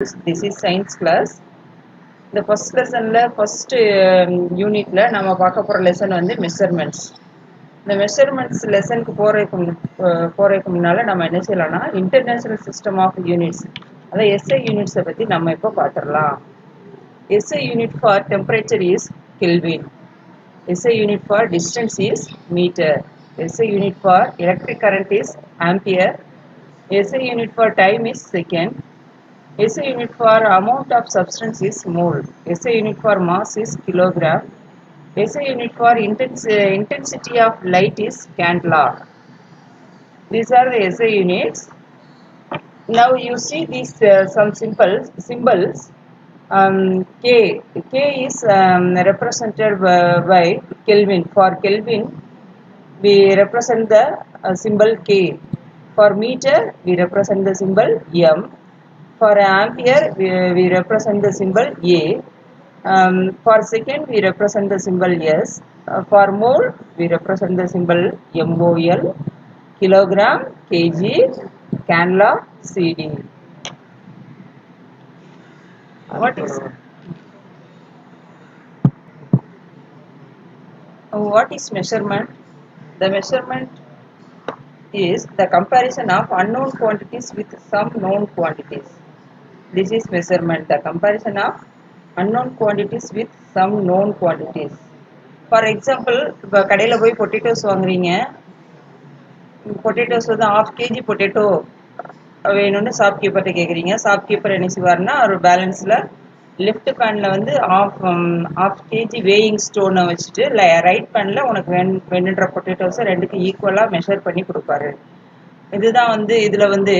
This is science class. The first lesson, first unit, நம்ம பார்க்க போற lesson வந்து measurements. இந்த measurements lesson க்கு போறதுக்கு முன்னால நம்ம என்ன செய்யலாம்னா international system of units, அத SI units பத்தி நம்ம இப்போ பார்த்துடலாம். SI unit for temperature is Kelvin. SI unit for distance is meter. SI unit for electric current is ampere. SI unit for time is second. SI unit for amount of substance is mole. SI unit for mass is kilogram. SI unit for intensity of light is candela. These are the SI units. Now you see these some symbols. K is represented by Kelvin. For Kelvin, we represent the symbol K. For meter, we represent the symbol M. For ampere, we represent the symbol A. For second, we represent the symbol S. For mole, we represent the symbol MOL. Kilogram, kg, candela, CD. What is measurement? The measurement is the comparison of unknown quantities with some known quantities. This is measurement, the comparison of unknown quantities with some known quantities. For example, இப்போ கடையில் போய் potatoes வாங்குறீங்க. Potatoes வந்து ½ kg potato வேணும்னு ஷாப்கீப்பர்கிட்ட கேட்குறீங்க. Shopkeeper என்ன செய்வார்னா ஒரு பேலன்ஸில் left பேனில் வந்து ½ kg வேயிங் ஸ்டோனை வச்சுட்டு ரைட் பேனில் உனக்கு வேணுன்ற பொட்டேட்டோஸை ரெண்டுக்கு ஈக்குவலாக மெஷர் பண்ணி கொடுப்பாரு. இதுதான் வந்து இதில் வந்து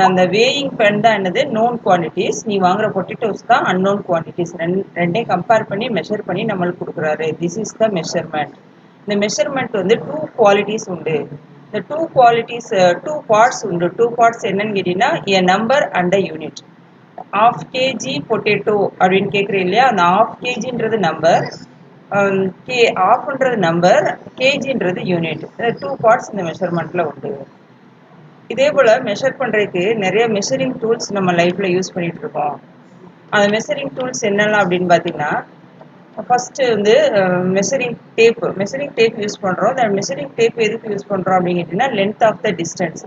அந்த வேயிங் பென் தான் என்னது நோன் குவான்டிட்டிஸ், நீ வாங்குற பொட்டேட்டோஸ் தான் அன்னோன் குவான்டிட்டிஸ். ரெண்டையும் கம்பேர் பண்ணி மெஷர் பண்ணி நம்மளுக்கு கொடுக்குறாரு. This is the measurement. இந்த மெஷர்மெண்ட் வந்து 2 குவாலிட்டிஸ் உண்டு. இந்த 2 குவாலிட்டிஸ் 2 பார்ட்ஸ் உண்டு. 2 பார்ட்ஸ் என்னன்னு கேட்டீங்கன்னா எ number and a unit. ½ kg potato அப்படின்னு கேட்குறேன் இல்லையா, அந்த ½ kgன்றது நம்பர், ஆஃப்ன்றது நம்பர், கேஜின்றது யூனிட். 2 பார்ட்ஸ் இந்த மெஷர்மெண்ட்ல உண்டு. இதே போல் மெஷர் பண்ணுறதுக்கு நிறைய மெஷரிங் டூல்ஸ் நம்ம லைஃப்பில் யூஸ் பண்ணிகிட்டு இருக்கோம். அந்த மெஷரிங் டூல்ஸ் என்னெல்லாம் அப்படின்னு பார்த்தீங்கன்னா, ஃபஸ்ட்டு வந்து மெஷரிங் டேப் யூஸ் பண்ணுறோம். அந்த மெஷரிங் டேப் எதுக்கு யூஸ் பண்ணுறோம் அப்படின்னு கேட்டிங்கன்னா length of the distance,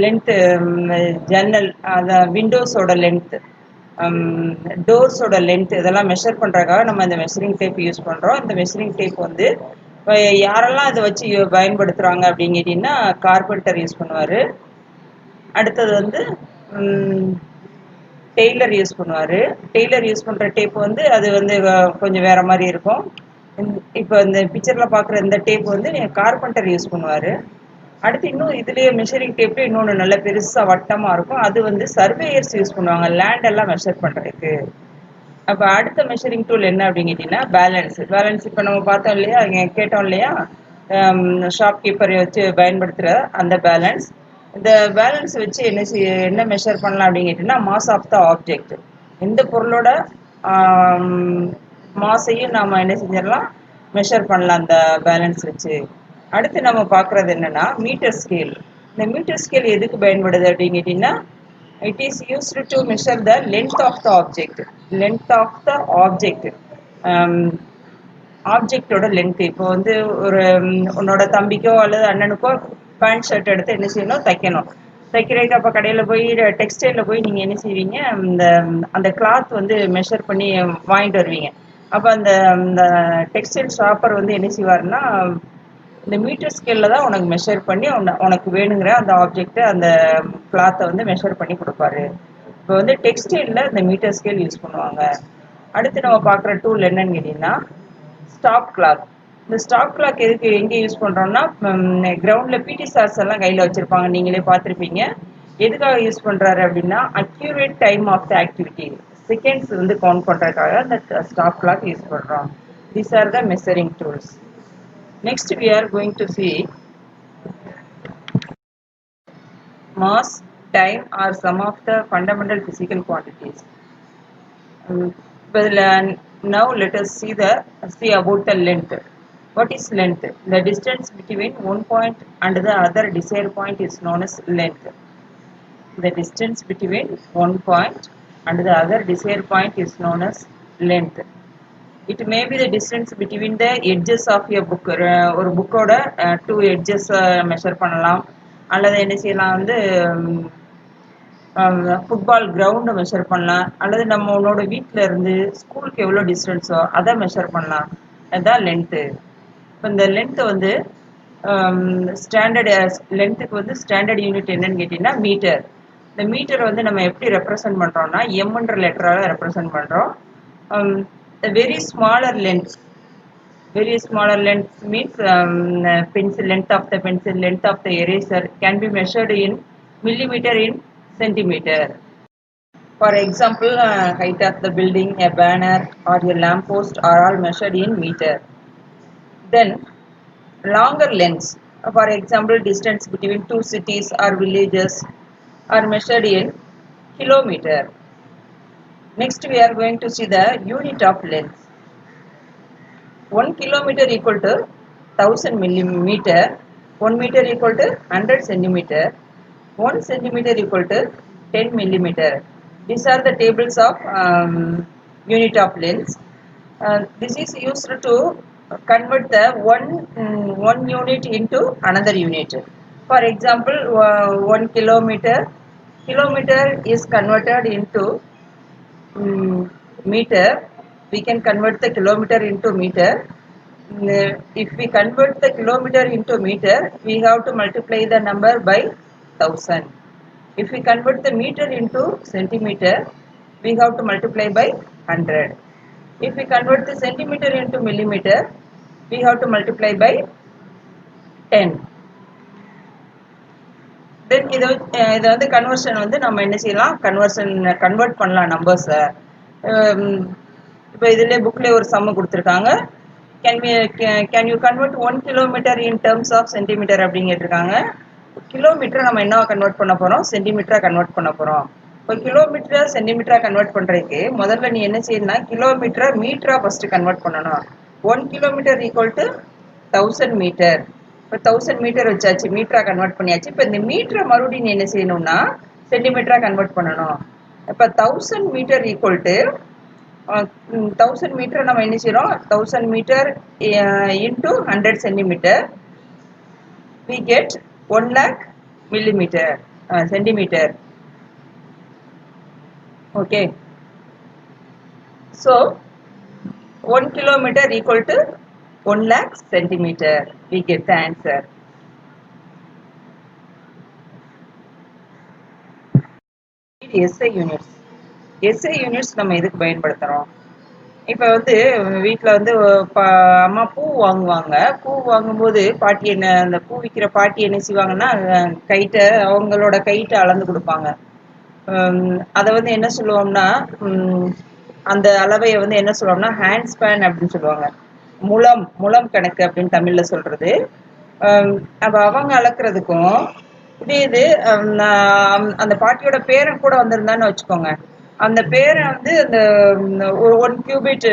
length, ஜன்னல், அந்த விண்டோஸோட லென்த்து, டோர்ஸோட லென்த், இதெல்லாம் மெஷர் பண்ணுறதுக்காக நம்ம இந்த மெஷரிங் டேப் யூஸ் பண்ணுறோம். இந்த மெஷரிங் டேப் வந்து யாரெல்லாம் இதை வச்சு பயன்படுத்துகிறாங்க அப்படின்னு கேட்டிங்கன்னா கார்பெண்டர் யூஸ் பண்ணுவார். அடுத்தது வந்து டெய்லர் யூஸ் பண்ணுவார். டெய்லர் யூஸ் பண்ணுற டேப் வந்து அது வந்து கொஞ்சம் வேறு மாதிரி இருக்கும். இப்போ இந்த பிக்சரில் பார்க்குற இந்த டேப் வந்து கார்பெண்டர் யூஸ் பண்ணுவார். அடுத்து இன்னும் இதுலேயே மெஷரிங் டேப்லேயே இன்னொன்று நல்ல பெருசாக வட்டமாக இருக்கும், அது வந்து சர்வேயர்ஸ் யூஸ் பண்ணுவாங்க லேண்டெல்லாம் மெஷர் பண்ணுறதுக்கு. அப்போ அடுத்த மெஷரிங் டூல் என்ன அப்படின்னு கேட்டிங்கன்னா பேலன்ஸ். இப்போ நம்ம பார்த்தோம் இல்லையா, கேட்டோம் இல்லையா, ஷாப்கீப்பரை வச்சு பயன்படுத்துகிற அந்த பேலன்ஸ். இந்த பேலன்ஸ் வச்சு என்ன மெஷர் பண்ணலாம் அப்படின்னு கேட்டிங்கன்னா மாஸ் ஆஃப் த ஆப்ஜெக்ட். எந்த பொருளோட மாஸையும் நாம் என்ன செஞ்சிடலாம், மெஷர் பண்ணலாம் அந்த பேலன்ஸ் வச்சு. அடுத்து நம்ம பார்க்குறது என்னென்னா மீட்டர் ஸ்கேல். இந்த மீட்டர் ஸ்கேல் எதுக்கு பயன்படுது அப்படின்னு கேட்டிங்கன்னா it is used to measure the length of the object. ஆப்ஜெக்டோட லென்த். இப்போ வந்து ஒரு உன்னோட தம்பிக்கோ அல்லது அண்ணனுக்கோ பேண்ட் ஷர்ட் எடுத்து என்ன செய்யணும், தைக்கிறதுக்கு அப்போ கடையில் போய் டெக்ஸ்டைலில் போய் நீங்கள் என்ன செய்வீங்க, அந்த கிளாத் வந்து மெஷர் பண்ணி வாங்கிட்டு வருவீங்க. அப்போ அந்த டெக்ஸ்டைல் ஷாப்பர் வந்து என்ன செய்வாருன்னா இந்த மீட்டர் ஸ்கேலில் தான் உனக்கு மெஷர் பண்ணி உனக்கு வேணுங்கிற அந்த ஆப்ஜெக்டை, அந்த கிளாத்தை வந்து மெஷர் பண்ணி கொடுப்பாரு. இப்போ வந்து டெக்ஸ்டைலில் இந்த மீட்டர் ஸ்கேல் யூஸ் பண்ணுவாங்க. அடுத்து நம்ம பார்க்குற டூல் என்னன்னு கேட்டிங்கன்னா ஸ்டாப் கிளாக். இந்த ஸ்டாப் கிளாக் எதுக்கு எங்கே யூஸ் பண்ணுறோம்னா கிரவுண்டில் பிடி சார்ஸ் எல்லாம் கையில் வச்சுருப்பாங்க, நீங்களே பார்த்துருப்பீங்க. எதுக்காக யூஸ் பண்ணுறாரு அப்படின்னா accurate time of the activity, seconds வந்து கவுண்ட் பண்ணுறதுக்காக அந்த ஸ்டாப் கிளாக் யூஸ் பண்ணுறோம். These are the measuring tools. Next we are going to see mass, time are some of the fundamental physical quantities. Now let us see about the length. What is length? The distance between one point and the other desired point is known as length. The distance between one point and the other desired point is known as length. It may be the distance between the edges of a book. ஒரு புக்கோட two edges measure பண்ணலாம், அல்லது என்ன செய்யலாம் வந்து football கிரவுண்டை measure பண்ணலாம், அல்லது நம்மளோட வீட்டில் இருந்து ஸ்கூலுக்கு எவ்வளோ டிஸ்டன்ஸோ அதை மெஷர் பண்ணலாம். அதுதான் லென்த்து. இப்போ இந்த லென்த்தை வந்து ஸ்டாண்டர்ட் லென்த்துக்கு வந்து ஸ்டாண்டர்ட் யூனிட் என்னன்னு கேட்டிங்கன்னா மீட்டர். இந்த மீட்டரை வந்து நம்ம எப்படி ரெப்ரசன்ட் பண்ணுறோம்னா எம்ன்ற லெட்டரால் ரெப்ரசன்ட் பண்ணுறோம். Very smaller length, very smaller length means pencil length of the pencil, length of the eraser can be measured in millimeter in centimeter. For example, height of the building, a banner or a lamp post are all measured in meter. Then longer lengths, for example distance between two cities or villages are measured in kilometer. Next we are going to see the unit of length. 1 kilometer equal to 1000 millimeter, 1 meter equal to 100 centimeter, 1 centimeter equal to 10 millimeter. These are the tables of unit of length. This is used to convert the one unit into another unit. For example, 1 kilometer is converted into meter. We can convert the kilometer into meter. If we convert the kilometer into meter, we have to multiply the number by 1000. If we convert the meter into centimeter, we have to multiply by 100. If we convert the centimeter into millimeter, we have to multiply by 10. Then இதை வந்து conversion வந்து நம்ம என்ன செய்யலாம், convert பண்ணலாம் நம்பர்ஸை. இப்போ இதிலே புக்லேயே ஒரு சம்மு கொடுத்துருக்காங்க. Can you convert 1 kilometre in terms of centimetre அப்படின்னு கேட்டிருக்காங்க. கிலோமீட்டரை நம்ம என்னவா கன்வெர்ட் பண்ண போகிறோம், சென்டிமீட்டராக கன்வெர்ட் பண்ண போகிறோம். இப்போ கிலோமீட்டரை சென்டிமீட்டராக கன்வெர்ட் பண்ணுறதுக்கு முதல்ல நீ என்ன செய்யணும்னா கிலோமீட்டரை மீட்டராக ஃபஸ்ட்டு கன்வெர்ட் பண்ணணும். 1 கிலோமீட்டர் ஈக்குவல் டு 1000 மீட்டர். இப்போ 1000 மீட்டர் வச்சாச்சு, மீட்டராக கன்வெர்ட் பண்ணியாச்சு. இப்போ இந்த மீட்டரை மறுபடியும் நீ என்ன செய்யணும்னா சென்டிமீட்டராக கன்வெர்ட் பண்ணணும். இப்போ 1000 மீட்டர் ஈக்குவல் டு 1000 மீட்டர் நம்ம என்ன செய்யறோம், 1000 metre into 100 centimetre, we get 1 lakh millimeter centimeter. Okay, so 1 kilometer equal to 1 lakh centimeter. We get the answer. SI units. SI units நம்ம எதுக்கு பயன்படுத்துறோம்? இப்போ வந்து வீட்டில் வந்து அம்மா பூ வாங்குவாங்க. பூ வாங்கும்போது பாட்டி என்ன, அந்த பூ விற்கிற பாட்டி என்ன செய்வாங்கன்னா கைட்டை, அவங்களோட கைட்டை அளந்து கொடுப்பாங்க. அதை வந்து என்ன சொல்லுவோம்னா அந்த அளவையை வந்து என்ன சொல்லுவோம்னா ஹேண்ட் ஸ்பேன் அப்படின்னு சொல்லுவாங்க. முழம் கணக்கு அப்படின்னு தமிழில் சொல்கிறது. அப்போ அவங்க அளக்குறதுக்கும் இது அந்த பாட்டியோட பேரன் கூட வந்திருந்தான்னு வச்சுக்கோங்க, அந்த பேரை வந்து அந்த 1 கியூபிட்,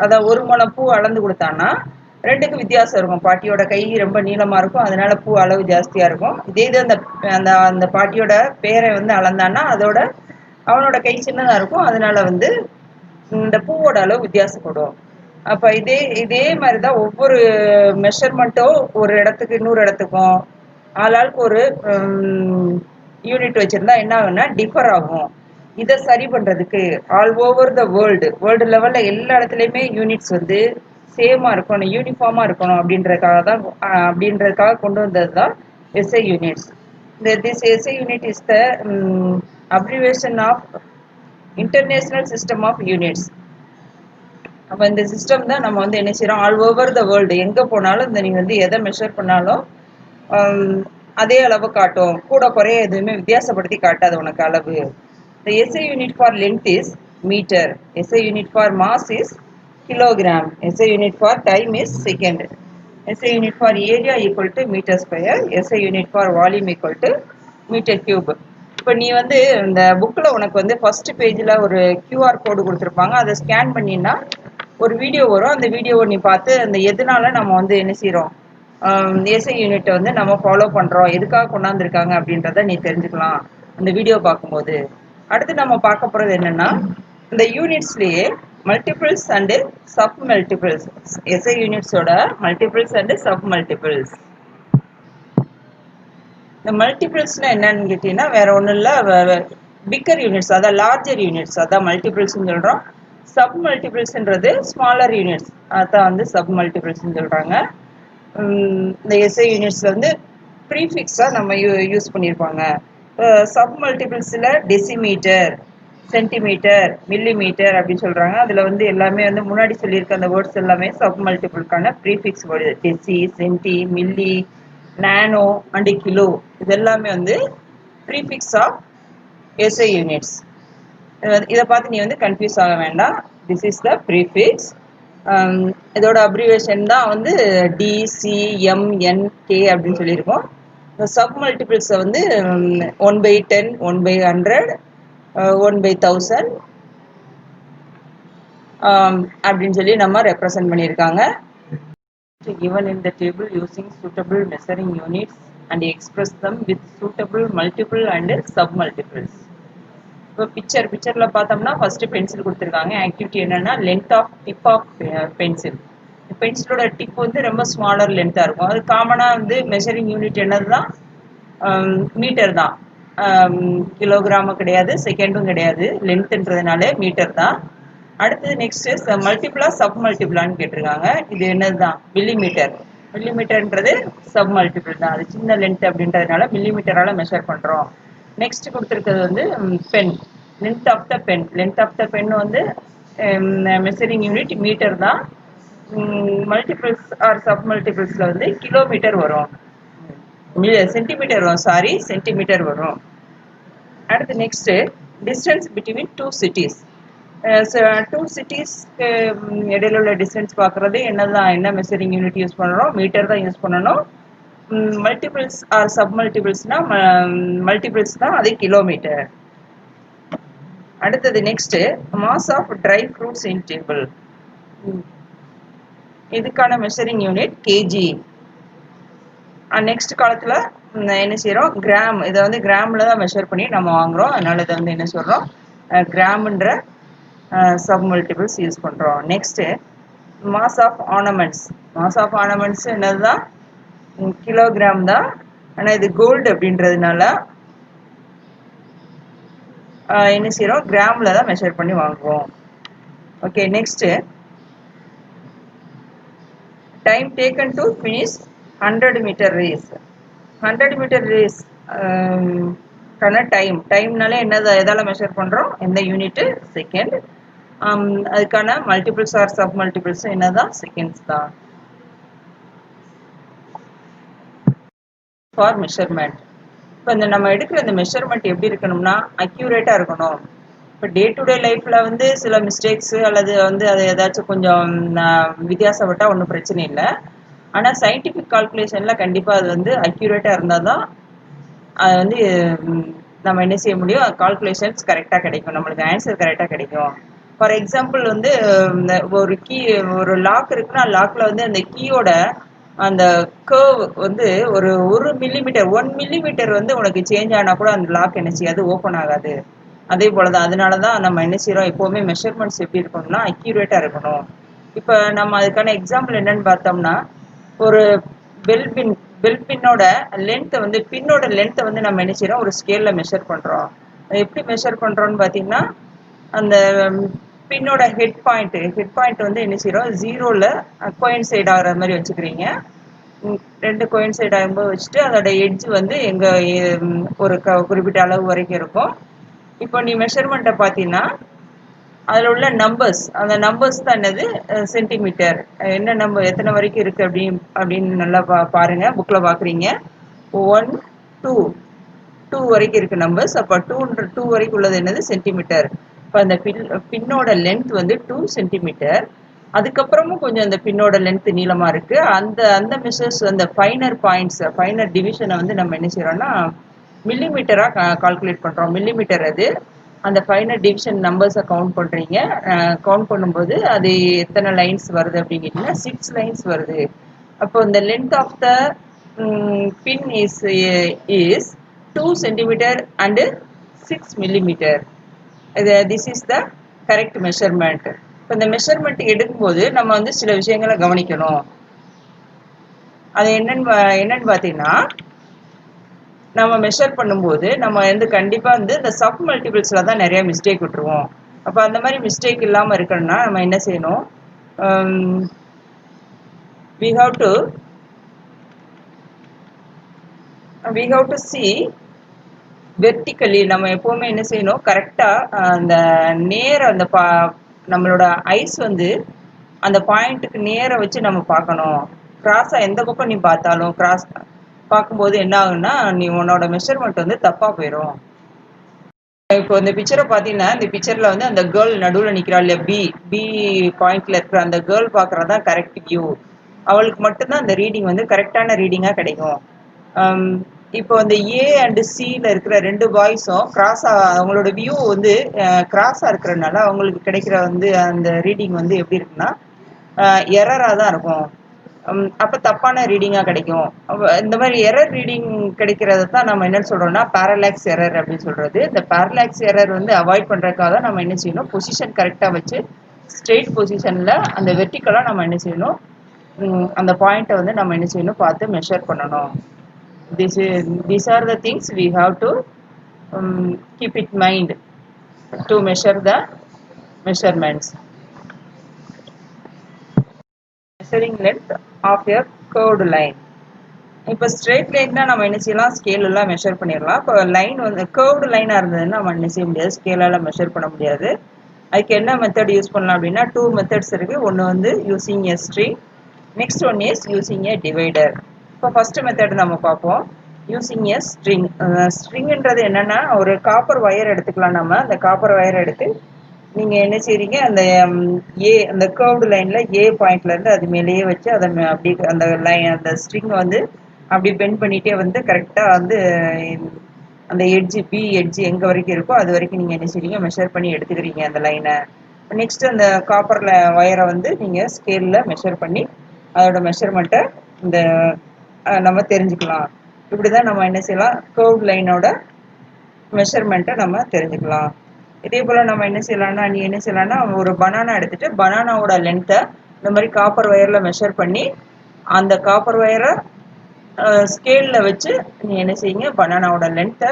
அதாவது 1 முழம் பூ அளந்து கொடுத்தான்னா ரெண்டுக்கும் வித்தியாசம் இருக்கும். பாட்டியோட கை ரொம்ப நீளமாக இருக்கும், அதனால பூ அளவு ஜாஸ்தியாக இருக்கும். இதே இது அந்த அந்த பாட்டியோட பேரை வந்து அளந்தான்னா அதோட அவனோட கை சின்னதாக இருக்கும், அதனால வந்து இந்த பூவோட அளவு வித்தியாசப்படும். அப்போ இதே மாதிரி தான் ஒவ்வொரு மெஷர்மெண்ட்டும் ஒரு இடத்துக்கு இன்னொரு இடத்துக்கும் ஆளாளுக்கு ஒரு யூனிட் வச்சுருந்தா என்ன ஆகும்னா டிஃபர் ஆகும். இதை சரி பண்ணுறதுக்கு ஆல் ஓவர் த வேர்ல்டு லெவலில் எல்லா இடத்துலையுமே யூனிட்ஸ் வந்து சேமாக இருக்கணும், யூனிஃபார்மாக இருக்கணும் அப்படின்றதுக்காக கொண்டு வந்தது தான் SI units. This SI unit is the abbreviation of international system of units. அப்போ இந்த சிஸ்டம் தான் நம்ம வந்து என்ன செய்கிறோம், ஆல் ஓவர் த வேர்ல்டு எங்கே போனாலும் இந்த நீங்கள் வந்து எதை மெஷர் பண்ணாலும் அதே அளவு காட்டும், கூட குறைய எதுவுமே வித்தியாசப்படுத்தி காட்டாது உனக்கு அளவு. The SI unit for length is meter, SI unit for mass is kilogram, SI unit for time is second, SI unit for area equal to meter square, SI unit for volume equal to meter cube. இப்போ நீ வந்து இந்த புக்கில் உனக்கு வந்து first பேஜில் ஒரு QR கோடு கொடுத்துருப்பாங்க, அதை ஸ்கேன் பண்ணினா ஒரு வீடியோ வரும். அந்த வீடியோவை நீ பார்த்து அந்த எதனால நம்ம வந்து என்ன செய்கிறோம், எஸ்ஐ யூனிட்டை வந்து நம்ம ஃபாலோ பண்ணுறோம், எதுக்காக கொண்டாந்துருக்காங்க அப்படின்றத நீ தெரிஞ்சுக்கலாம். அந்த வீடியோ பார்க்கும்போது. அடுத்து நம்ம பார்க்க போறது என்னன்னா, இந்த யூனிட்ஸ்லயே multiples and sub multiples, SI யூனிட்ஸோட மல்டிபிள்ஸ் அண்ட் சப் மல்டிபிள்ஸ். இந்த மல்டிபிள்ஸ்னா என்னன்னு கேட்டீங்கன்னா வேற ஒன்றும் இல்லை, பிக்கர் யூனிட்ஸ், அதான் லார்ஜர் யூனிட்ஸ், அதான் மல்டிபிள்ஸ்ன்னு சொல்கிறோம். சப் மல்டிபிள்ஸ்ன்றது ஸ்மாலர் யூனிட்ஸ், அதான் வந்து சப் மல்டிபிள்ஸ்ன்னு சொல்கிறாங்க. இந்த எஸ்ஐ யூனிட்ஸில் வந்து ப்ரீஃபிக்ஸாக நம்ம யூஸ் பண்ணியிருப்பாங்க. சப் மல்டிபிள்ஸில் டெசிமீட்டர், சென்டிமீட்டர், மில்லிமீட்டர் அப்படின்னு சொல்கிறாங்க. அதில் வந்து எல்லாமே வந்து முன்னாடி சொல்லியிருக்க அந்த வேர்ட்ஸ் எல்லாமே சப் மல்டிபிள்கான prefix word. Deci, centi, milli, nano and kilo, இது எல்லாமே வந்து ப்ரீஃபிக்ஸ் ஆஃப் எஸ்ஐ யூனிட்ஸ். இதை பார்த்து நீ வந்து கன்ஃபியூஸ் ஆக வேண்டாம். This is the prefix. இதோட அப்ரிவேஷன் தான் வந்து DCMNK அப்படின்னு சொல்லியிருக்கோம். சப் மல்டிபிள்ஸை வந்து 1/10, 1/100, 1/1000 அப்படின்னு சொல்லி நம்ம ரெப்ரசன்ட் பண்ணியிருக்காங்க. Given in the table using suitable measuring units and express them with suitable multiple and submultiples. இப்போ பிக்சர்ல பார்த்தோம்னா ஃபர்ஸ்ட் பென்சில் கொடுத்துருக்காங்க. ஆக்டிவிட்டி என்னன்னா length of tip of pencil. பென்சிலோட டிப் வந்து ரொம்ப ஸ்மாலர் லென்த்தாக இருக்கும். அது காமனாக வந்து மெஷரிங் யூனிட் என்னது தான், மீட்டர் தான். கிலோகிராமும் கிடையாது, செகண்டும் கிடையாது, லென்த்ன்றதுனால மீட்டர் தான். அடுத்தது நெக்ஸ்ட் மல்டிபிளா சப் மல்டிபிளான்னு கேட்டிருக்காங்க. இது என்னதுதான், மில்லிமீட்டர். மில்லிமீட்டர்ன்றது சப் மல்டிபிள் தான், அது சின்ன லென்த் அப்படின்றதுனால மில்லிமீட்டரால மெஷர் பண்றோம். நெக்ஸ்ட் கொடுத்துருக்கிறது வந்து pen, length of the pen. Length of the pen வந்து மெஷரிங் யூனிட் மீட்டர் தான். மல்டிபிள்ஸ் ஆர் சப் மல்டிபிள்ஸ்ல வந்து கிலோமீட்டர் வரும், சென்டிமீட்டர் வரும், சாரி சென்டிமீட்டர் வரும். அடுத்து next distance between two cities. Two சிட்டிஸ்க்கு இடையில உள்ள டிஸ்டன்ஸ் பார்க்குறது என்னதான், என்ன மெஷரிங் யூனிட் யூஸ் பண்ணணும், மீட்டர் தான் யூஸ் பண்ணணும். மல்டிபிள்ஸ் ஆர் சப் மல்டிபிள்ஸ்னா மல்டிபிள்ஸ் தான், அது கிலோமீட்டர். அடுத்தது next mass of dry fruits in table. இதுக்கான மெஷரிங் யூனிட் கேஜி. நெக்ஸ்ட் காலத்தில் என்ன செய்கிறோம், கிராம். இதை வந்து கிராமில் தான் மெஷர் பண்ணி நம்ம வாங்குகிறோம். அதனால இதை வந்து என்ன சொல்கிறோம், கிராம்ன்ற சப் மல்டிபிள்ஸ் யூஸ் பண்ணுறோம். Next mass of ornaments. Mass of ornaments என்னது தான், கிலோகிராம் தான். ஆனால் இது கோல்டு அப்படின்றதுனால என்ன செய்கிறோம், கிராமில் தான் மெஷர் பண்ணி வாங்குவோம். Okay, next time taken to finish 100 metre race. 100 metre race டைம்னாலே என்னது, எதால மெஷர் பண்ணுறோம், எந்த யூனிட்டு, செகண்ட். அதுக்கான மல்டிபிள்ஸ் ஆர் சப் மல்டிபிள்ஸ் என்னதான், செகண்ட்ஸ் தான். For measurement. இப்போ இந்த நம்ம எடுக்கிற இந்த மெஷர்மெண்ட் எப்படி இருக்கணும்னா அக்யூரேட்டாக இருக்கணும். இப்போ டே டு டே லைஃப்பில் வந்து சில மிஸ்டேக்ஸு அல்லது வந்து அது ஏதாச்சும் கொஞ்சம் வித்தியாசப்பட்டால் ஒன்றும் பிரச்சனை இல்லை. ஆனால் சயின்டிஃபிக் கால்குலேஷனில் கண்டிப்பாக அது வந்து அக்யூரேட்டாக இருந்தால் தான் அது வந்து நம்ம என்ன செய்ய முடியும், கால்குலேஷன்ஸ் கரெக்டாக கிடைக்கும், நம்மளுக்கு ஆன்சர் கரெக்டாக கிடைக்கும். ஃபார் எக்ஸாம்பிள் வந்து ஒரு ஒரு லாக் இருக்குன்னா லாக்ல வந்து அந்த கீயோட அந்த கர்வ் வந்து ஒரு மில்லிமீட்டர் 1 மில்லிமீட்டர் வந்து உனக்கு சேஞ்ச் ஆனால் கூட அந்த லாக் என்ன செய்யாது, ஓப்பன் ஆகாது. அதே போலதான், அதனால தான் நம்ம என்ன செய்யறோம், எப்போவுமே மெஷர்மெண்ட்ஸ் எப்படி இருக்கணும்னா அக்யூரேட்டா இருக்கணும். இப்போ நம்ம அதுக்கான எக்ஸாம்பிள் என்னன்னு பார்த்தோம்னா, ஒரு பெல்பின்னோட லென்த்தை வந்து, பின்னோட லென்த்தை வந்து நம்ம என்ன செய்யறோம், ஒரு ஸ்கேல்ல மெஷர் பண்றோம். எப்படி மெஷர் பண்றோம்னு பார்த்தீங்கன்னா, அந்த பின்னோட ஹெட் பாயிண்ட் வந்து என்ன செய்யறோம், 0ல கோயின்சைட் ஆகிற மாதிரி வச்சுக்கிறீங்க. 2 கோயின்சைட் ஆகும்போது வச்சுட்டு அதோட எட்ஜ் வந்து எங்க ஒரு குறிப்பிட்ட அளவு வரைக்கும் இருக்கும். இப்போ நீ மெஷர்மெண்ட்டை பார்த்தீங்கன்னா அதில் உள்ள நம்பர்ஸ், அந்த நம்பர்ஸ் தான் என்னது, சென்டிமீட்டர். என்ன நம்பர், எத்தனை வரைக்கும் இருக்குது அப்படின்னு நல்லா பாருங்க, புக்கில் பார்க்குறீங்க. 1, 2 வரைக்கும் இருக்குது நம்பர்ஸ். அப்போ 2 வரைக்கும் உள்ளது என்னது, சென்டிமீட்டர். இப்போ அந்த பின்னோட லென்த் வந்து 2 சென்டிமீட்டர். அதுக்கப்புறமும் கொஞ்சம் அந்த பின்னோட லென்த் நீளமாக இருக்குது. அந்த மெஷர்ஸ், அந்த ஃபைனர் பாயிண்ட்ஸ், ஃபைனர் டிவிஷனை வந்து நம்ம என்ன செய்கிறோம்னா மில்லிமீட்டராக கால்குலேட் பண்ணுறோம். மில்லிமீட்டர் அது. அந்த ஃபைனர் டிவிஷன் நம்பர்ஸை கவுண்ட் பண்ணுறீங்க. கவுண்ட் பண்ணும்போது அது எத்தனை லைன்ஸ் வருது அப்படின்னு கேட்டிங்கன்னா 6 லைன்ஸ் வருது. அப்போ இந்த length of the pin is 2 centimeter and 6 millimeter. This is the correct measurement. இப்போ இந்த மெஷர்மெண்ட் எடுக்கும்போது நம்ம வந்து சில விஷயங்களை கவனிக்கணும். அது என்னன்னு பார்த்தீங்கன்னா, நம்ம மெஷர் பண்ணும்போது நம்ம வந்து கண்டிப்பா வந்து இந்த சப் மல்டிபிள்ஸ்ல தான் நிறைய மிஸ்டேக் விட்டுருவோம். அப்போ அந்த மாதிரி மிஸ்டேக் இல்லாமல் இருக்கணும்னா நம்ம என்ன செய்யணும்? we have to see vertically. நம்ம எப்பவுமே என்ன செய்யணும்? கரெக்டா அந்த நேர அந்த நம்மளோட ஐஸ் வந்து அந்த பாயிண்ட்டுக்கு நேர வச்சு நம்ம பார்க்கணும். கிராஸா எந்த பக்கம் நீ பார்த்தாலும் கிராஸ் பார்க்கும்போது என்ன ஆகுன்னா, நீ உன்னோட மெஷர்மெண்ட் வந்து தப்பா போயிடும். இப்போ இந்த பிக்சரை பார்த்தீங்கன்னா, இந்த பிக்சர்ல வந்து அந்த கேர்ள் நடுவில் நிற்கிறா இல்லையா, பி பாயிண்ட்ல இருக்கிற அந்த கேர்ள் பார்க்கறதா கரெக்ட் வியூ. அவளுக்கு மட்டும்தான் அந்த ரீடிங் வந்து கரெக்டான ரீடிங்கா கிடைக்கும். இப்போ அந்த ஏ அண்ட் சியில் இருக்கிற 2 பாய்ஸும் கிராஸா அவங்களோட வியூ வந்து கிராஸா இருக்கிறதுனால அவங்களுக்கு கிடைக்கிற வந்து அந்த ரீடிங் வந்து எப்படி இருக்குன்னா எரராக தான் இருக்கும். அப்போ தப்பான ரீடிங்காக கிடைக்கும். இந்த மாதிரி எரர் ரீடிங் கிடைக்கிறத தான் நம்ம என்ன சொல்கிறோம்னா பேரலாக்ஸ் எரர் அப்படின்னு சொல்கிறது. இந்த பேரலாக்ஸ் எரர் வந்து அவாய்ட் பண்ணுறதுக்காக நம்ம என்ன செய்யணும்? பொசிஷன் கரெக்டாக வச்சு ஸ்ட்ரெயிட் பொசிஷனில் அந்த வெர்டிக்கலாக நம்ம என்ன செய்யணும்? அந்த பாயிண்ட்டை வந்து நம்ம என்ன செய்யணும்? பார்த்து மெஷர் பண்ணணும். These are the things we have to keep in mind to measure the measurements. Measuring length of a curved line. இப்போ ஸ்ட்ரெயிட் லைன்னா நம்ம என்ன செய்யலாம்? ஸ்கேல் எல்லாம் மெஷர் பண்ணிடலாம். இப்போ லைன் வந்து கர்வ்டு லைனாக இருந்ததுன்னா நம்ம என்ன செய்ய முடியாது? ஸ்கேலால் மெஷர் பண்ண முடியாது. அதுக்கு என்ன மெத்தட் யூஸ் பண்ணலாம் அப்படின்னா 2 மெத்தட்ஸ் இருக்குது. ஒன்று வந்து using a string, next one is using a divider. இப்போ ஃபர்ஸ்ட் மெத்தட் நம்ம பார்ப்போம். யூஸிங் எ ஸ்ட்ரிங். ஸ்ட்ரிங்ன்றது என்னென்னா ஒரு காப்பர் ஒயர் எடுத்துக்கலாம். நம்ம அந்த காப்பர் ஒயர் எடுத்து நீங்கள் என்ன செய்கிறீங்க? அந்த அந்த கர்வ்டு லைனில் ஏ பாயிண்ட்லேருந்து அது மேலேயே வச்சு அதை அப்படி அந்த லைன் அந்த ஸ்ட்ரிங்கை வந்து அப்படி பெண்ட் பண்ணிகிட்டே வந்து கரெக்டாக வந்து அந்த எட்ஜு எட்ஜு எங்கே வரைக்கும் இருக்கோ அது வரைக்கும் நீங்கள் என்ன செய்றீங்க? மெஷர் பண்ணி எடுத்துக்கிறீங்க அந்த லைனை. நெக்ஸ்ட் அந்த காப்பரில் ஒயரை வந்து நீங்கள் ஸ்கேலில் மெஷர் பண்ணி அதோட மெஷர்மெண்ட்டை இந்த நம்ம தெரிஞ்சுக்கலாம். இப்படி தான் நம்ம என்ன செய்யலாம்? கர்வ் லைனோட மெஷர்மெண்ட்டை நம்ம தெரிஞ்சுக்கலாம். இதே போல் நம்ம என்ன செய்யலாம்னா ஒரு பனானா எடுத்துகிட்டு பனானாவோட லென்த்தை இந்த மாதிரி காப்பர் ஒயரில் மெஷர் பண்ணி அந்த காப்பர் ஒயரை ஸ்கேலில் வச்சு நீ என்ன செய்யுங்க? பனானாவோட லென்த்தை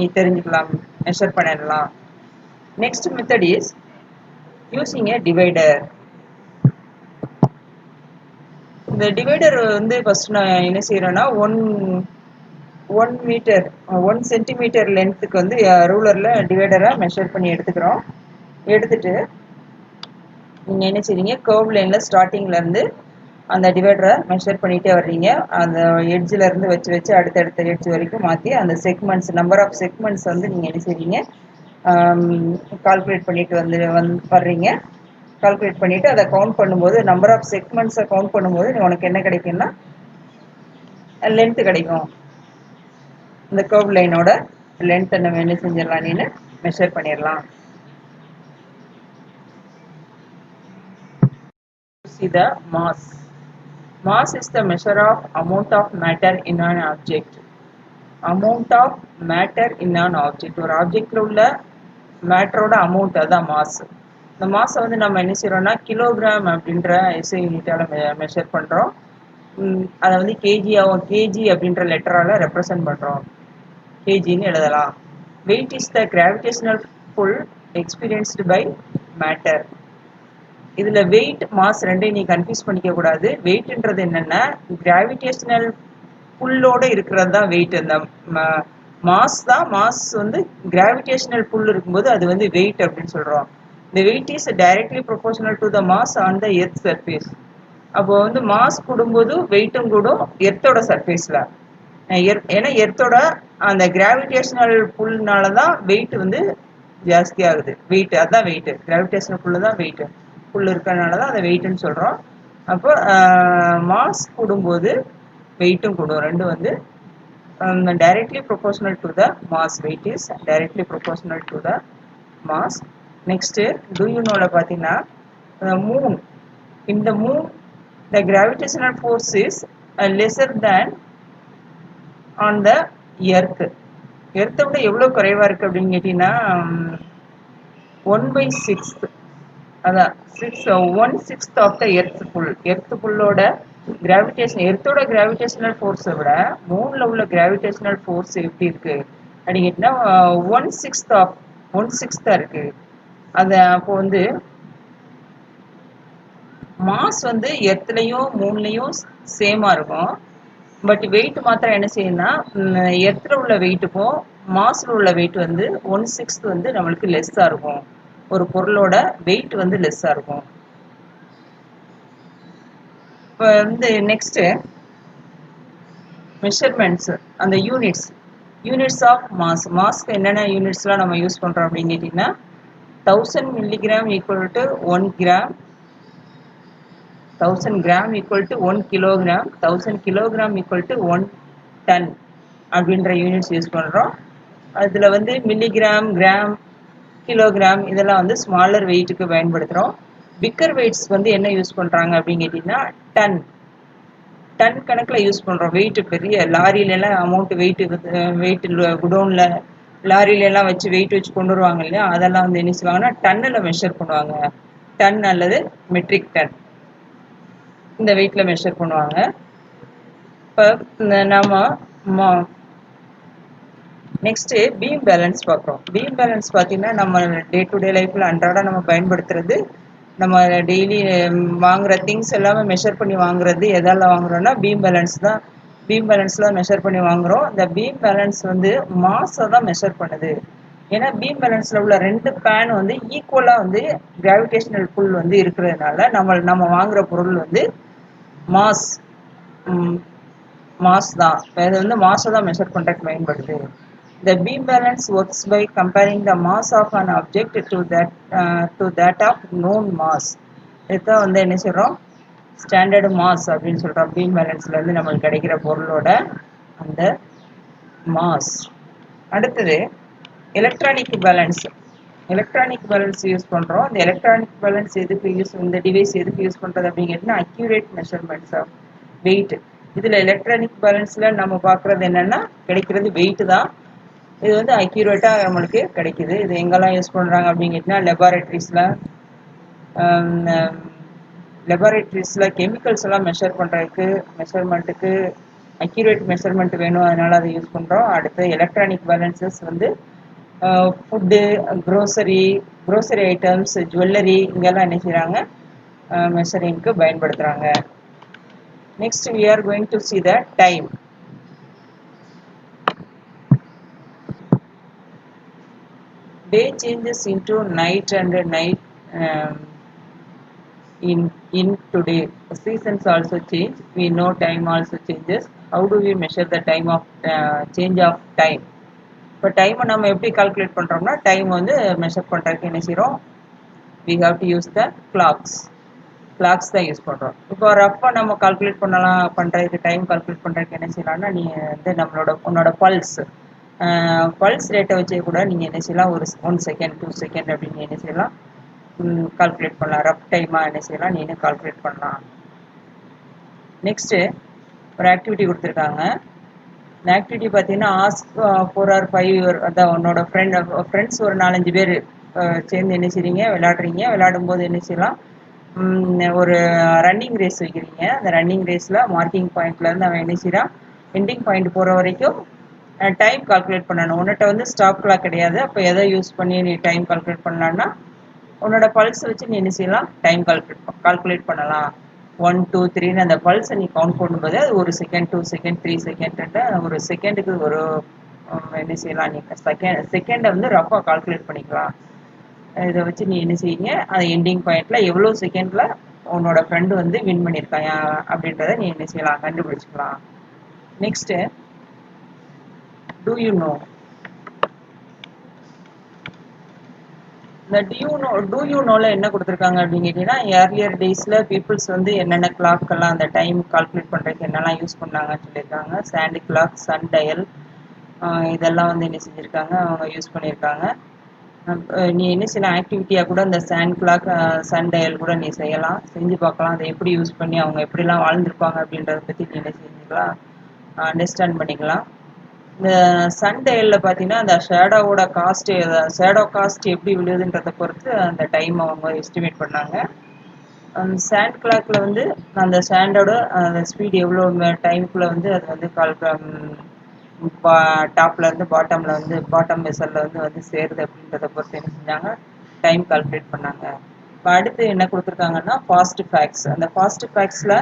நீ தெரிஞ்சுக்கலாம், மெஷர் பண்ணிடலாம். Next method is using a divider. இந்த டிவைடர் வந்து ஃபர்ஸ்ட் நான் என்ன செய்யறேன்னா 1 மீட்டர் 1 சென்டிமீட்டர் லென்த்துக்கு வந்து ரூலரில் டிவைடரை மெஷர் பண்ணி எடுத்துக்கிறோம். எடுத்துட்டு நீங்கள் என்ன செய்றீங்க? கர்வ் லைனில் ஸ்டார்டிங்லேருந்து அந்த டிவைடரை மெஷர் பண்ணிகிட்டே வர்றீங்க. அந்த எட்ஜில் இருந்து வச்சு அடுத்தடுத்த எட்ஜ் வரைக்கும் மாற்றி அந்த செக்மெண்ட்ஸ் நம்பர் ஆஃப் செக்மெண்ட்ஸ் வந்து நீங்கள் என்ன செய்றீங்க? கால்குலேட் பண்ணிட்டு வர்றீங்க. கால்குலேட் பண்ணிவிட்டு அதை கவுண்ட் பண்ணும்போது நம்பர் ஆஃப் செக்மெண்ட்ஸை கவுண்ட் பண்ணும்போது உனக்கு என்ன கிடைக்கும்னா லென்த்து கிடைக்கும். இந்த கர்வ் லைனோட லென்த்தை நம்ம என்ன செஞ்சிடலாம்? நீ மெஷர் பண்ணிடலாம். See the mass. Mass is the measure of amount of matter in an object. Amount of matter in an object. ஒரு ஆப்ஜெக்ட்ல உள்ள மேட்டரோட அமௌண்ட் அதான் மாஸ். இந்த மாஸை வந்து நம்ம என்ன செய்யறோம்னா கிலோகிராம் அப்படின்ற எஸ்ஐ யூனிட்டால மெஷர் பண்ணுறோம். அதை வந்து கேஜி அப்படின்ற லெட்டரால் ரெப்ரசன்ட் பண்ணுறோம். கேஜின்னு எழுதலாம். Weight is the gravitational pull experienced by matter. இதில் வெயிட் மாஸ் ரெண்டையும் நீ கன்ஃபியூஸ் பண்ணிக்க கூடாது. வெயிட்ன்றது என்னென்னா கிராவிடேஷனல் புல்லோடு இருக்கிறது தான் வெயிட். அந்த மாஸ் தான் மாஸ் வந்து கிராவிடேஷனல் புல் இருக்கும்போது அது வந்து வெயிட் அப்படின்னு சொல்கிறோம். இந்த weight is directly proportional to the mass on the earth surface. அப்போ வந்து மாஸ் கூடும்போது வெயிட்டும் கூடும் எர்த்தோட சர்ஃபேஸில். ஏன்னா எர்த்தோட அந்த கிராவிடேஷனல் புல்னால தான் வெயிட் வந்து ஜாஸ்தி ஆகுது. வெயிட் அதுதான் வெயிட். கிராவிடேஷனல் புல்லு தான் வெயிட். புல் இருக்கிறதுனால தான் அதை வெயிட்டுன்னு சொல்கிறோம். அப்போ மாஸ் கூடும்போது வெயிட்டும் கூடும். ரெண்டும் வந்து directly proportional to the mass. Weight is directly proportional to the mass. Next, do you know பார்த்தீங்கன்னா the moon. In the moon, the gravitational force is lesser than on the earth. எர்த்தை விட எவ்வளவு குறைவா இருக்கு அப்படின்னு கேட்டீங்கன்னா 1/6, அதான் 1/6 of the earth pull. Earth புல்லோட கிராவிடேஷன், எர்த்தோட கிராவிடேஷனல் ஃபோர்ஸை விட மூணுல உள்ள கிராவிடேஷனல் ஃபோர்ஸ் எப்படி இருக்கு அப்படின்னு கேட்டீங்கன்னா 1/6 இருக்கு. அது அப்போ வந்து மாஸ் வந்து எர்த்லையும் மூணுலையும் சேமா இருக்கும். பட் வெயிட் மாத்திரம் என்ன செய்யும்னா எர்த்ல உள்ள வெயிட்டுக்கும் மாஸ்ல உள்ள வெயிட் வந்து 1/6 வந்து நம்மளுக்கு லெஸ்ஸா இருக்கும். ஒரு பொருளோட வெயிட் வந்து லெஸ்ஸா இருக்கும். இப்போ வந்து நெக்ஸ்ட் மெஷர்மெண்ட்ஸ், அந்த யூனிட்ஸ் ஆஃப் மாஸ். மாஸ்க்கு என்னென்ன யூனிட்ஸ்லாம் நம்ம யூஸ் பண்றோம் அப்படின்னு கேட்டீங்கன்னா 1000 milligram equal to 1 gram, 1000 gram equal to 1 kilogram, 1000 kilogram equal to 1 ton அப்படின்ற யூனிட்ஸ் யூஸ் பண்றோம். அதுல வந்து மில்லிகிராம், கிராம், கிலோகிராம் இதெல்லாம் வந்து ஸ்மாலர் வெயிட்டுக்கு பயன்படுத்துறோம். பிக்கர் வெயிட்ஸ் வந்து என்ன யூஸ் பண்றாங்க அப்படின்னு கேட்டீங்கன்னா டன் கணக்கில் யூஸ் பண்றோம். வெயிட் பெரிய லாரியில எல்லாம் அமௌண்ட் வெயிட் குடோன்ல லாரியில எல்லாம் வச்சு வெயிட் வச்சு கொண்டு வருவாங்க இல்லையா, அதெல்லாம் வந்து என்ன செய்வாங்கன்னா டன்னில் மெஷர் பண்ணுவாங்க. டன் அல்லது மெட்ரிக் டன் இந்த வெயிட்ல மெஷர் பண்ணுவாங்க. இப்போ நம்ம நெக்ஸ்ட் பீம் பேலன்ஸ் பார்க்குறோம். பீம் பேலன்ஸ் பார்த்தீங்கன்னா நம்ம டே டு டே லைஃப்ல அன்றாட நம்ம பயன்படுத்துறது, நம்ம டெய்லி வாங்குற திங்ஸ் எல்லாமே மெஷர் பண்ணி வாங்குறது எதால வாங்குறோம்னா பீம் பேலன்ஸ் தான். பீம் பேலன்ஸ்ல மெஷர் பண்ணி வாங்குறோம். இந்த பீம் பேலன்ஸ் வந்து மாஸை தான் மெஷர் பண்ணுது. ஏன்னா பீம் பேலன்ஸ்ல உள்ள 2 பேன் வந்து ஈக்குவலா வந்து கிராவிடேஷனல் புல் வந்து இருக்கிறதுனால நம்ம வாங்குற பொருள் வந்து மாஸ் மாஸ் தான். இது வந்து மாஸை தான் மெஷர் பண்றதுக்கு பயன்படுது. The beam balance works by comparing the mass of an object to that of known mass. இதுதான் வந்து என்ன சொல்றோம், ஸ்டாண்டர்ட் மாஸ் அப்படின்னு சொல்றோம். பீம் பேலன்ஸ்ல இருந்து நம்மளுக்கு கிடைக்கிற பொருளோட அந்த மாஸ். அடுத்தது electronic balance. Electronic balance use பண்றோம். இந்த எலக்ட்ரானிக் பேலன்ஸ் எதுக்கு இந்த டிவைஸ் எதுக்கு யூஸ் பண்றது அப்படின்னு கேட்டீங்கன்னா அக்யூரேட் மெஷர்மெண்ட்ஸ் ஆஃப் வெயிட். இதுல எலக்ட்ரானிக் பேலன்ஸ்ல நம்ம பார்க்கறது என்னன்னா கிடைக்கிறது வெயிட் தான். இது வந்து அக்யூரேட்டா நம்மளுக்கு கிடைக்குது. இது எங்கெல்லாம் யூஸ் பண்றாங்க அப்படின்னு கேட்டீங்கன்னா லெபார்டரிஸ்ல கெமிக்கல்ஸ் எல்லாம் மெஷர் பண்றதுக்கு, மெஷர்மெண்ட்டுக்கு அக்யூரேட் மெஷர்மெண்ட் வேணும், அதனால அதை யூஸ் பண்றோம். அடுத்து எலக்ட்ரானிக் பேலன்சஸ் வந்து ஃபுட்டு, க்ரோசரி ஐட்டம்ஸ், ஜுவல்லரி இங்கெல்லாம் என்ன செய்றாங்க மெஷரிங்க்கு பயன்படுத்துறாங்க. Next we are going to see the time. Day changes into night and night in today. Seasons also change. We know time also changes. How do we measure the time of change of time? இப்போ டைமை நம்ம எப்படி calculate பண்ணுறோம்னா time வந்து measure பண்ணுறதுக்கு என்ன செய்கிறோம், we have to use the clocks தான் யூஸ் பண்ணுறோம். இப்போ ரஃபாக நம்ம கால்குலேட் பண்ணுறதுக்கு டைம் கால்குலேட் பண்ணுறதுக்கு என்ன செய்யலாம்னா நீ வந்து உன்னோட பல்ஸ் ரேட்டை வச்சே கூட நீங்கள் என்ன செய்யலாம், ஒரு 1 செகண்ட் 2 செகண்ட் அப்படின்னு என்ன செய்யலாம் கால்குலேட் பண்ணலாம். ரஃப் டைமாக என்ன செய்யலாம் நீ கால்குலேட் பண்ணலாம். நெக்ஸ்ட்டு ஒரு ஆக்டிவிட்டி கொடுத்துருக்காங்க. இந்த ஆக்டிவிட்டி பார்த்தீங்கன்னா ஆஸ்க் 4 or 5 அதான் உன்னோட ஃப்ரெண்ட்ஸ் ஒரு 4-5 பேர் சேர்ந்து என்ன செய்றீங்க, விளையாடும் போது என்ன செய்யலாம், ஒரு ரன்னிங் ரேஸ் வைக்கிறீங்க. அந்த ரன்னிங் ரேஸில் மார்க்கிங் பாயிண்ட்லேருந்து அவன் என்ன செய்யறான், எண்டிங் பாயிண்ட் போகிற வரைக்கும் டைம் கால்குலேட் பண்ணணும். உன்னிட்ட வந்து ஸ்டாப் கிளாக் கிடையாது. அப்போ எதை யூஸ் பண்ணி நீ டைம் கால்குலேட் பண்ணலான்னா உன்னோட பல்ஸ் வச்சு நீ என்ன செய்யலாம், டைம் கால்குலேட் பண்ணலாம். 1 2 3ன்னு அந்த பல்ஸை நீ கவுண்ட் பண்ணும்போது அது 1 செகண்ட் 2 செகண்ட் 3 செகண்ட் ஒரு செகண்டுக்கு ஒரு என்ன செய்யலாம், நீ செகண்டை வந்து ரஃபாக கால்குலேட் பண்ணிக்கலாம். இதை வச்சு நீ என்ன செய்யுங்க, அது எண்டிங் பாயிண்ட்ல எவ்வளோ செகண்ட்ல உன்னோட ஃப்ரெண்டு வந்து வின் பண்ணியிருக்காயா அப்படின்றத நீ என்ன செய்யலாம் கண்டுபிடிச்சிக்கலாம். Next do you know. இந்த டூ யூ நோல என்ன கொடுத்துருக்காங்க அப்படின்னு கேட்டீங்கன்னா ஏர்லியர் டேஸ்ல பீப்புள்ஸ் வந்து என்னென்ன கிளாக் எல்லாம் அந்த டைம் கால்குலேட் பண்றதுக்கு என்னெல்லாம் யூஸ் பண்ணாங்கன்னு சொல்லியிருக்காங்க. சாண்ட் கிளாக், சன் டயல் இதெல்லாம் வந்து என்ன செஞ்சிருக்காங்க, அவங்க யூஸ் பண்ணியிருக்காங்க. நீ என்ன செய்யலாம் ஆக்டிவிட்டியாக கூட இந்த சாண்ட் கிளாக், சன் டயல் கூட நீ செய்யலாம், செஞ்சு பார்க்கலாம். அதை எப்படி யூஸ் பண்ணி அவங்க எப்படிலாம் வாழ்ந்துருப்பாங்க அப்படின்றத பற்றி நீ என்ன செஞ்சுக்கலாம், அண்டர்ஸ்டாண்ட் பண்ணிக்கலாம். இந்த சன் டயலில் பார்த்தீங்கன்னா அந்த ஷேடோவோட ஷேடோ காஸ்ட் எப்படி விழுதுன்றதை பொறுத்து அந்த டைம் அவங்க எஸ்டிமேட் பண்ணாங்க. சாண்ட் கிளாக்ல வந்து அந்த சாண்டோட அந்த ஸ்பீட் எவ்வளோ டைமுக்குள்ளே வந்து அது வந்து டாப்ல இருந்து பாட்டம்ல வந்து பாட்டம் வெசல்ல வந்து சேருது அப்படின்றத பொறுத்து என்ன செஞ்சாங்க, டைம் கால்குலேட் பண்ணாங்க. இப்போ அடுத்து என்ன கொடுத்துருக்காங்கன்னா ஃபாஸ்ட் ஃபேக்ட்ஸ். அந்த ஃபாஸ்ட் ஃபேக்ட்ஸில்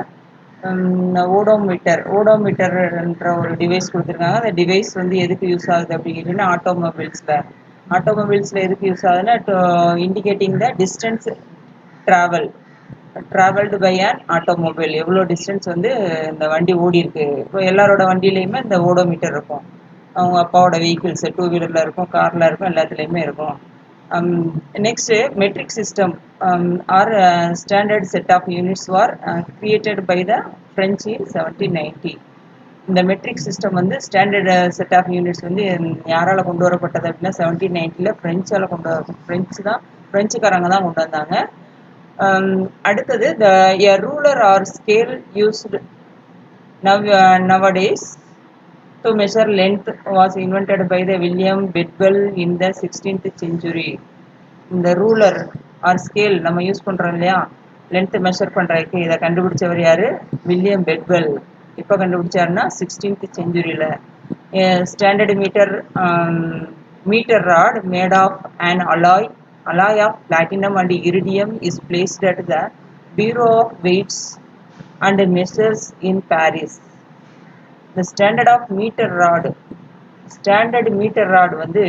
ஓடோமீட்டர்ன்ற ஒரு டிவைஸ் கொடுத்துருக்காங்க. அந்த டிவைஸ் வந்து எதுக்கு யூஸ் ஆகுது அப்படின்னு கேட்டிங்கன்னா ஆட்டோமொபைல்ஸில் எதுக்கு யூஸ் ஆகுதுன்னா indicating the distance travelled by an automobile, எவ்வளோ டிஸ்டன்ஸ் வந்து இந்த வண்டி ஓடி இருக்கு. இப்போ எல்லாரோட வண்டியிலையுமே இந்த ஓடோமீட்டர் இருக்கும். அவங்க அப்பாவோட வெஹிக்கிள்ஸ் டூ வீலரில் இருக்கும், காரில் இருக்கும், எல்லாத்துலேயுமே இருக்கும். Next metric system or standard set of units are created by the French in 1790. இந்த மெட்ரிக் சிஸ்டம் வந்து ஸ்டாண்டர்ட் செட் ஆஃப் யூனிட்ஸ் வந்து யாரால் கொண்டு வரப்பட்டது அப்படின்னா 1790 ஃப்ரெஞ்சால் ஃப்ரெஞ்சுக்காரங்க தான் கொண்டு வந்தாங்க. அடுத்தது a ruler or scale used nowadays to measure length was invented by the William Bedwell in the 16th century. இந்த ரூலர் ஆர் ஸ்கேல் நம்ம யூஸ் பண்ணுறோம் இல்லையா, லென்த் மெஷர் பண்ணுறதுக்கு, இதை கண்டுபிடிச்சவர் யார்? William Bedwell. இப்போ கண்டுபிடிச்சாருன்னா 16th செஞ்சுரியில். Standard metre rod made of an alloy of platinum and iridium is placed at the Bureau of Weights and Measures in Paris. The standard of meter rod வந்து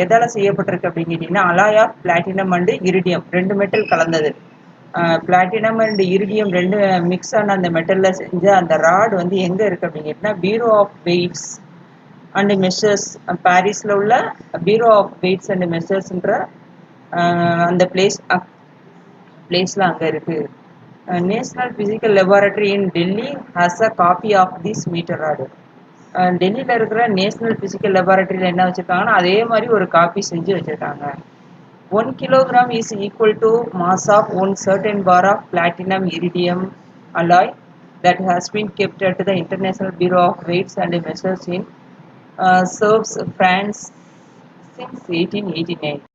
எதால் செய்யப்பட்டிருக்கு அப்படின்னு கேட்டிங்கன்னா alloy of platinum and iridium, ரெண்டு metal கலந்தது. Platinum and iridium ரெண்டு mix ஆன அந்த மெட்டலில் செஞ்ச அந்த ராட் வந்து எங்கே இருக்குது அப்படின்னு கேட்டிங்கன்னா bureau of weights and measures, பாரிஸில் உள்ள பியூரோ ஆஃப் வெயிட்ஸ் அண்ட் மெஷர்ஸ்ன்ற அந்த பிளேஸில் அங்கே இருக்குது. National physical laboratory in Delhi has a copy of this metre rod. டெல்லியில் இருக்கிற நேஷ்னல் ஃபிசிக்கல் லெபார்டரியில் என்ன வச்சுருக்காங்கன்னா அதே மாதிரி ஒரு காப்பி செஞ்சு வச்சுருக்காங்க. 1 kilogram is equal to mass of one certain bar of platinum iridium alloy that has been kept at the International Bureau of Weights and Measures in Sèvres, France since 1889.